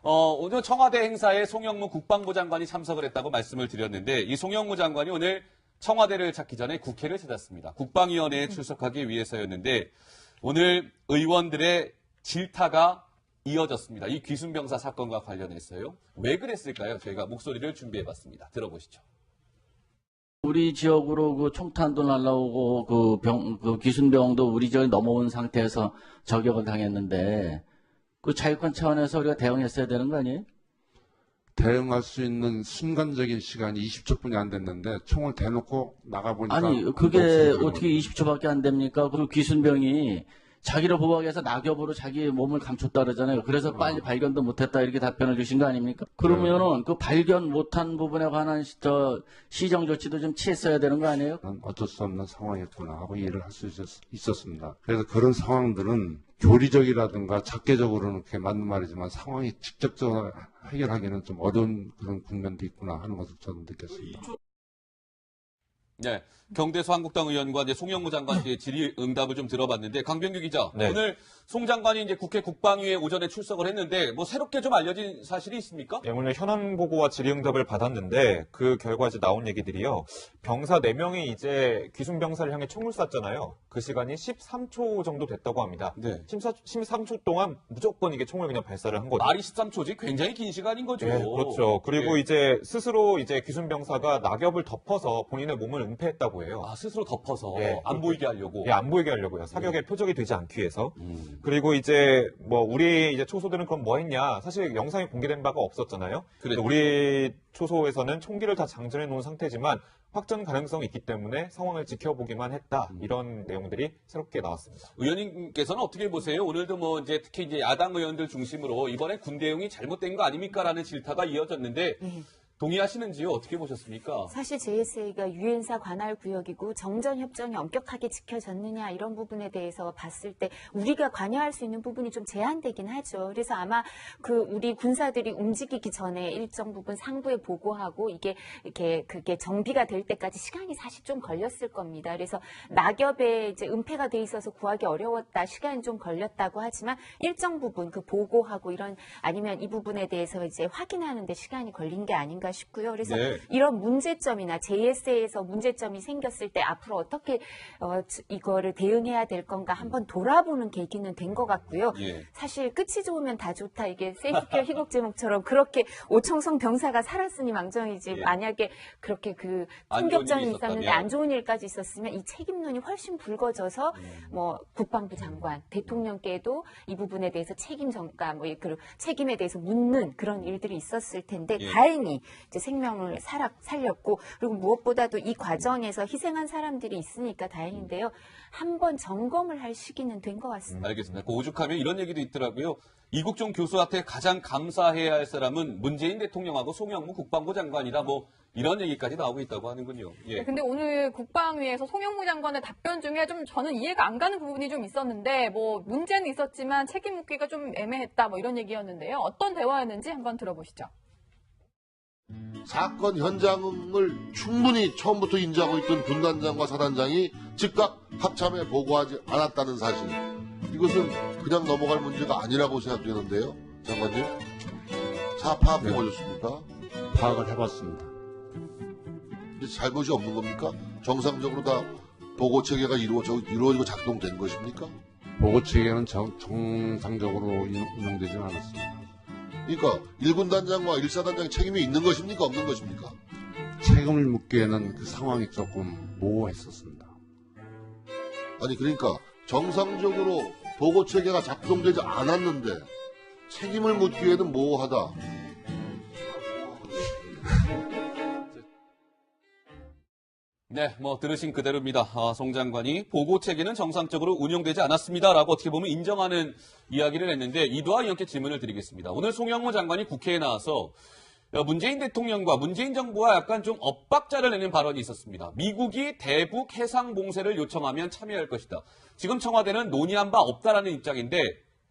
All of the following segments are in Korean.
오늘 청와대 행사에 송영무 국방부 장관이 참석을 했다고 말씀을 드렸는데 이 송영무 장관이 오늘 청와대를 찾기 전에 국회를 찾았습니다. 국방위원회에 출석하기 위해서였는데 오늘 의원들의 질타가 이어졌습니다. 이 귀순병사 사건과 관련해서요. 왜 그랬을까요? 저희가 목소리를 준비해봤습니다. 들어보시죠. 우리 지역으로 그 총탄도 날라오고 그 귀순병도 우리 지역에 넘어온 상태에서 저격을 당했는데 그 자유권 차원에서 우리가 대응했어야 되는 거 아니에요? 대응할 수 있는 순간적인 시간이 20초뿐이 안 됐는데 총을 대놓고 나가보니까 아니 그게 어떻게 20초밖에 안 됩니까? 그 귀순병이 자기를 보호하기 위해서 낙엽으로 자기 몸을 감췄다 그러잖아요. 그래서 빨리 발견도 못했다 이렇게 답변을 주신 거 아닙니까? 그러면은 그 발견 못한 부분에 관한 시정 조치도 좀 취했어야 되는 거 아니에요? 어쩔 수 없는 상황이었구나 하고 이해를 할 수 있었습니다. 그래서 그런 상황들은 교리적이라든가 작계적으로는 그게 맞는 말이지만 상황이 직접적으로 해결하기는 좀 어려운 그런 국면도 있구나 하는 것을 저는 느꼈습니다. 네, 경대수 한국당 의원과 이제 송영무 장관의 질의응답을 좀 들어봤는데 강병규 기자, 네. 오늘 송 장관이 이제 국회 국방위에 오전에 출석을 했는데 뭐 새롭게 좀 알려진 사실이 있습니까? 네, 오늘 현안 보고와 질의응답을 받았는데 그 결과 이제 나온 얘기들이요. 병사 4명이 이제 귀순병사를 향해 총을 쐈잖아요. 그 시간이 13초 정도 됐다고 합니다. 네. 13초 동안 무조건 이게 총을 그냥 발사를 한 거죠. 말이 13초지 굉장히 긴 시간인 거죠. 네, 그렇죠. 그리고 이제 스스로 이제 귀순병사가 낙엽을 덮어서 본인의 몸을 은폐했다고 해요. 아, 스스로 덮어서 네. 안 보이게 하려고. 예, 안 보이게 하려고요. 사격의 표적이 되지 않기 위해서. 그리고 이제 뭐 우리 이제 초소들은 그럼 뭐 했냐? 사실 영상이 공개된 바가 없었잖아요. 그랬죠. 우리 초소에서는 총기를 다 장전해 놓은 상태지만 확전 가능성이 있기 때문에 상황을 지켜보기만 했다. 이런 내용들이 새롭게 나왔습니다. 의원님께서는 어떻게 보세요? 오늘도 뭐 이제 특히 이제 야당 의원들 중심으로 이번에 군대용이 잘못된 거 아닙니까라는 질타가 이어졌는데 동의하시는지요? 어떻게 보셨습니까? 사실 JSA가 유엔사 관할 구역이고 정전 협정이 엄격하게 지켜졌느냐 이런 부분에 대해서 봤을 때 우리가 관여할 수 있는 부분이 좀 제한되긴 하죠. 그래서 아마 그 우리 군사들이 움직이기 전에 일정 부분 상부에 보고하고 이게 이렇게 그게 정비가 될 때까지 시간이 사실 좀 걸렸을 겁니다. 그래서 낙엽에 이제 은폐가 돼 있어서 구하기 어려웠다, 시간이 좀 걸렸다고 하지만 일정 부분 그 보고하고 이런 아니면 이 부분에 대해서 이제 확인하는데 시간이 걸린 게 아닌가 싶고요. 그래서 네. 이런 문제점이나 JSA에서 문제점이 생겼을 때 앞으로 어떻게 이거를 대응해야 될 건가 한번 돌아보는 계기는 된 것 같고요. 예. 사실 끝이 좋으면 다 좋다. 이게 세이스케어 희곡 제목처럼 그렇게 오청성 병사가 살았으니 망정이지 예. 만약에 그렇게 그 안 좋은 총격전이 일이 있었는데 있었다면. 안 좋은 일까지 있었으면 이 책임론이 훨씬 붉어져서 뭐 국방부 장관, 대통령께도 이 부분에 대해서 책임전가 뭐 그 책임에 대해서 묻는 그런 일들이 있었을 텐데 예. 다행히 이제 생명을 살렸고 그리고 무엇보다도 이 과정에서 희생한 사람들이 있으니까 다행인데요. 한번 점검을 할 시기는 된 것 같습니다. 알겠습니다. 그 오죽하면 이런 얘기도 있더라고요. 이국종 교수한테 가장 감사해야 할 사람은 문재인 대통령하고 송영무 국방부 장관이다. 뭐 이런 얘기까지 나오고 있다고 하는군요. 예. 네, 근데 오늘 국방위에서 송영무 장관의 답변 중에 좀 저는 이해가 안 가는 부분이 좀 있었는데 뭐 문제는 있었지만 책임 묻기가 좀 애매했다 뭐 이런 얘기였는데요. 어떤 대화였는지 한번 들어보시죠. 사건 현장을 충분히 처음부터 인지하고 있던 분단장과 사단장이 즉각 합참에 보고하지 않았다는 사실. 이것은 그냥 넘어갈 문제가 아니라고 생각되는데요. 장관님. 파악해 보셨습니까? 파악을 해봤습니다. 잘못이 없는 겁니까? 정상적으로 다 보고 체계가 이루어지고 작동된 것입니까? 보고 체계는 정상적으로 운영되지는 않았습니다. 그러니까 1군 단장과 1사단장의 책임이 있는 것입니까? 없는 것입니까? 책임을 묻기에는 그 상황이 조금 모호했었습니다. 아니 그러니까 정상적으로 보고 체계가 작동되지 않았는데 책임을 묻기에는 모호하다. 네, 뭐 들으신 그대로입니다. 송 장관이 보고 체계는 정상적으로 운영되지 않았습니다라고 어떻게 보면 인정하는 이야기를 했는데 이도하 의원께 질문을 드리겠습니다. 오늘 송영무 장관이 국회에 나와서 문재인 대통령과 문재인 정부와 약간 좀 엇박자를 내는 발언이 있었습니다. 미국이 대북 해상 봉쇄를 요청하면 참여할 것이다. 지금 청와대는 논의한 바 없다라는 입장인데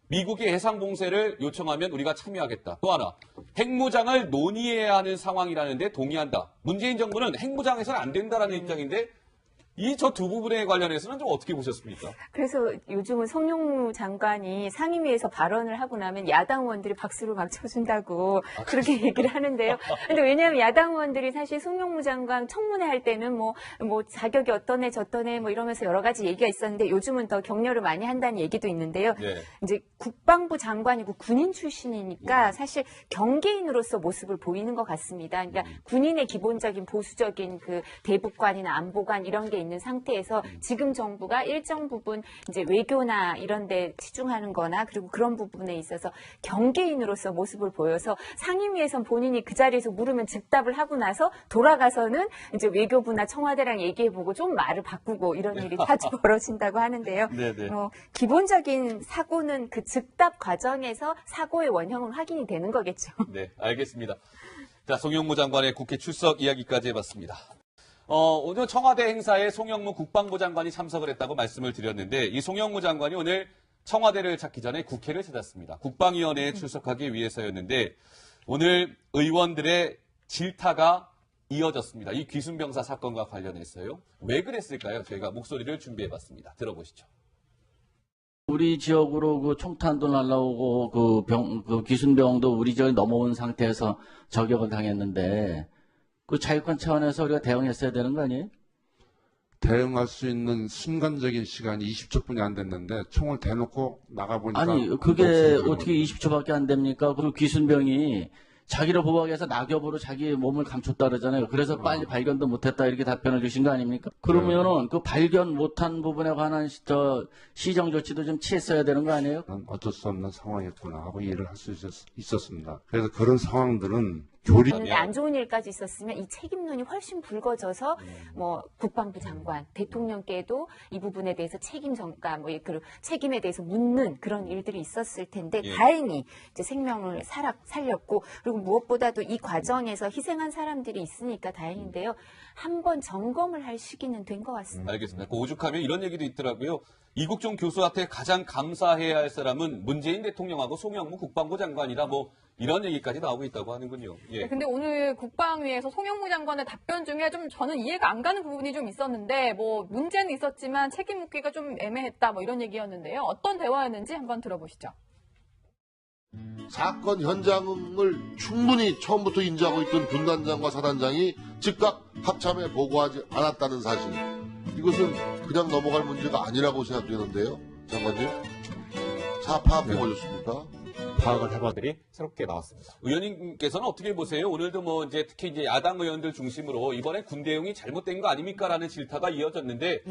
미국이 해상 봉쇄를 요청하면 우리가 참여하겠다. 또 하나, 핵무장을 논의해야 하는 상황이라는데 동의한다. 문재인 정부는 핵무장해서는 안 된다라는 입장인데 저 두 부분에 관련해서는 좀 어떻게 보셨습니까? 그래서 요즘은 송영무 장관이 상임위에서 발언을 하고 나면 야당 의원들이 박수를 막 쳐준다고 그렇게 얘기를 하는데요. 근데 왜냐하면 야당 의원들이 사실 송영무 장관 청문회 할 때는 뭐 자격이 어떠네 저떠네 뭐 이러면서 여러 가지 얘기가 있었는데 요즘은 더 격려를 많이 한다는 얘기도 있는데요. 네. 이제 국방부 장관이고 군인 출신이니까 사실 경계인으로서 모습을 보이는 것 같습니다. 그러니까 군인의 기본적인 보수적인 그 대북관이나 안보관 이런 게 있는 상태에서 지금 정부가 일정 부분 이제 외교나 이런 데 치중하는 거나 그리고 그런 부분에 있어서 경계인으로서 모습을 보여서 상임위에선 본인이 그 자리에서 물으면 즉답을 하고 나서 돌아가서는 이제 외교부나 청와대랑 얘기해보고 좀 말을 바꾸고 이런 일이 자주 벌어진다고 하는데요. 네네. 기본적인 사고는 그 즉답 과정에서 사고의 원형은 확인이 되는 거겠죠. 네, 알겠습니다. 자, 송영무 장관의 국회 출석 이야기까지 해봤습니다. 오늘 청와대 행사에 송영무 국방부 장관이 참석을 했다고 말씀을 드렸는데 이 송영무 장관이 오늘 청와대를 찾기 전에 국회를 찾았습니다. 국방위원회에 출석하기 위해서였는데 오늘 의원들의 질타가 이어졌습니다. 이 귀순병사 사건과 관련해서요. 왜 그랬을까요? 저희가 목소리를 준비해봤습니다. 들어보시죠. 우리 지역으로 그 총탄도 날라오고 그 귀순병도 우리 지역에 넘어온 상태에서 저격을 당했는데 그 자유권 차원에서 우리가 대응했어야 되는 거 아니에요? 대응할 수 있는 순간적인 시간이 20초뿐이 안 됐는데 총을 대놓고 나가보니까 아니 그게 없어지더라고요. 어떻게 20초밖에 안 됩니까? 그 귀순병이 자기를 보호하기 위해서 낙엽으로 자기 몸을 감췄다 그러잖아요. 그래서 빨리 발견도 못했다 이렇게 답변을 주신 거 아닙니까? 그러면은 그 발견 못한 부분에 관한 시정 조치도 좀 취했어야 되는 거 아니에요? 어쩔 수 없는 상황이었구나 하고 이해를 할 수 있었습니다. 그래서 그런 상황들은 교리 근데 안 좋은 일까지 있었으면 이 책임론이 훨씬 불거져서 뭐 국방부 장관, 대통령께도 이 부분에 대해서 책임 전가, 뭐 그 책임에 대해서 묻는 그런 일들이 있었을 텐데 예. 다행히 이제 생명을 살렸고 그리고 무엇보다도 이 과정에서 희생한 사람들이 있으니까 다행인데요. 한번 점검을 할 시기는 된 것 같습니다. 알겠습니다. 그 오죽하면 이런 얘기도 있더라고요. 이국종 교수한테 가장 감사해야 할 사람은 문재인 대통령하고 송영무 국방부 장관이다. 뭐 이런 얘기까지 나오고 있다고 하는군요. 예. 근데 오늘 국방위에서 송영무 장관의 답변 중에 좀 저는 이해가 안 가는 부분이 좀 있었는데 뭐 문제는 있었지만 책임 묻기가 좀 애매했다 뭐 이런 얘기였는데요. 어떤 대화였는지 한번 들어보시죠. 사건 현장을 충분히 처음부터 인지하고 있던 분단장과 사단장이 즉각 합참에 보고하지 않았다는 사실. 이것은 그냥 넘어갈 문제가 아니라고 생각되는데요. 장관님. 파악해 보셨습니까? 파악을 해봤 들이 새롭게 나왔습니다. 의원님께서는 어떻게 보세요? 오늘도 뭐 이제 특히 이제 야당 의원들 중심으로 이번에 군 대응이 잘못된 거 아닙니까라는 질타가 이어졌는데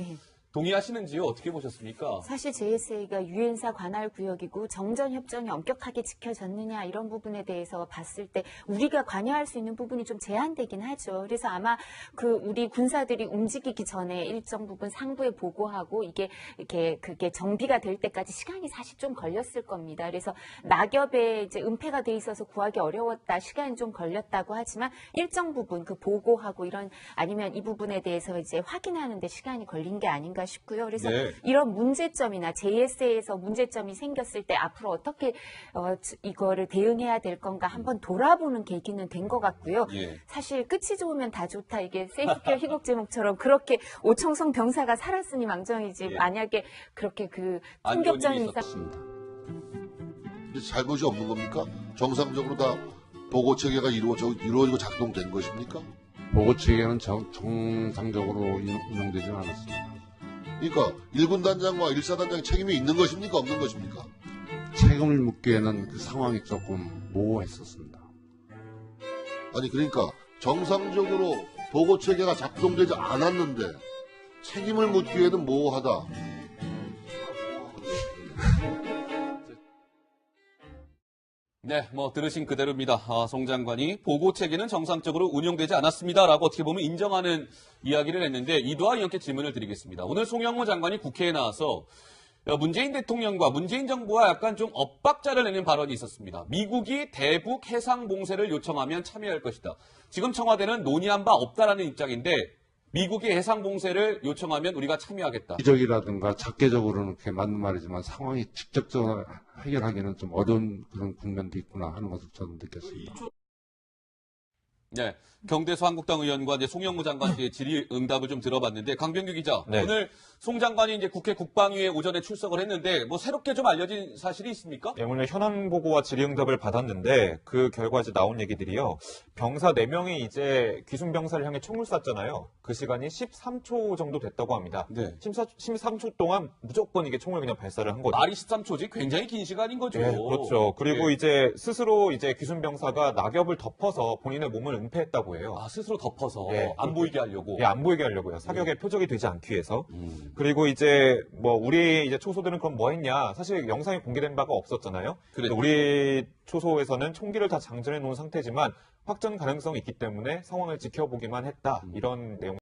동의하시는지요? 어떻게 보셨습니까? 사실 JSA가 유엔사 관할 구역이고 정전 협정이 엄격하게 지켜졌느냐 이런 부분에 대해서 봤을 때 우리가 관여할 수 있는 부분이 좀 제한되긴 하죠. 그래서 아마 그 우리 군사들이 움직이기 전에 일정 부분 상부에 보고하고 이게 이렇게 그게 정비가 될 때까지 시간이 사실 좀 걸렸을 겁니다. 그래서 낙엽에 이제 은폐가 돼 있어서 구하기 어려웠다, 시간이 좀 걸렸다고 하지만 일정 부분 그 보고하고 이런 아니면 이 부분에 대해서 이제 확인하는데 시간이 걸린 게 아닌가 싶고요. 그래서 네. 이런 문제점이나 JSA에서 문제점이 생겼을 때 앞으로 어떻게 이거를 대응해야 될 건가 한번 돌아보는 계기는 된 것 같고요. 예. 사실 끝이 좋으면 다 좋다. 이게 세이스케어 희곡 제목처럼 그렇게 오청성 병사가 살았으니 망정이지 예. 만약에 그렇게 그 안 좋은 충격적인 일이 이상 있었습니다. 근데 잘못이 없는 겁니까? 정상적으로 다 보고 체계가 이루어지고 작동된 것입니까? 보고 체계는 정상적으로 운영되지는 않았습니다. 그러니까 1군 단장과 1사단장의 책임이 있는 것입니까? 없는 것입니까? 책임을 묻기에는 그 상황이 조금 모호했었습니다. 아니 그러니까 정상적으로 보고 체계가 작동되지 않았는데 책임을 묻기에는 모호하다. 네, 뭐 들으신 그대로입니다. 송 장관이 보고 체계는 정상적으로 운영되지 않았습니다라고 어떻게 보면 인정하는 이야기를 했는데 이도와 이렇게 질문을 드리겠습니다. 오늘 송영무 장관이 국회에 나와서 문재인 대통령과 문재인 정부와 약간 좀 엇박자를 내는 발언이 있었습니다. 미국이 대북 해상 봉쇄를 요청하면 참여할 것이다. 지금 청와대는 논의한 바 없다라는 입장인데 미국이 해상 봉쇄를 요청하면 우리가 참여하겠다. 기적이라든가 작게적으로는 그게 맞는 말이지만 상황이 직접적으로 해결하기는 좀 어려운 그런 국면도 있구나 하는 것을 저는 느꼈습니다. 네. 경대수 한국당 의원과 이제 송영무 장관의 질의응답을 좀 들어봤는데 강병규 기자, 네. 오늘 송 장관이 이제 국회 국방위에 오전에 출석을 했는데 뭐 새롭게 좀 알려진 사실이 있습니까? 예, 오늘 현안 보고와 질의응답을 받았는데 그 결과 이제 나온 얘기들이요. 병사 4명이 이제 귀순 병사를 향해 총을 쐈잖아요. 그 시간이 13초 정도 됐다고 합니다. 네. 13초 동안 무조건 이게 총을 그냥 발사를 한 거죠. 말이 13초지 굉장히 긴 시간인 거죠. 예, 그렇죠. 그리고 예. 이제 스스로 이제 귀순 병사가 낙엽을 덮어서 본인의 몸을 은폐했다고 해요. 아, 스스로 덮어서 예. 안 보이게 하려고. 예, 안 보이게 하려고요. 사격의 표적이 되지 않기 위해서. 음. 그리고 이제 뭐 우리 이제 초소들은 그럼 뭐 했냐? 사실 영상이 공개된 바가 없었잖아요. 그랬죠. 우리 초소에서는 총기를 다 장전해 놓은 상태지만 확전 가능성이 있기 때문에 상황을 지켜보기만 했다. 이런 내용.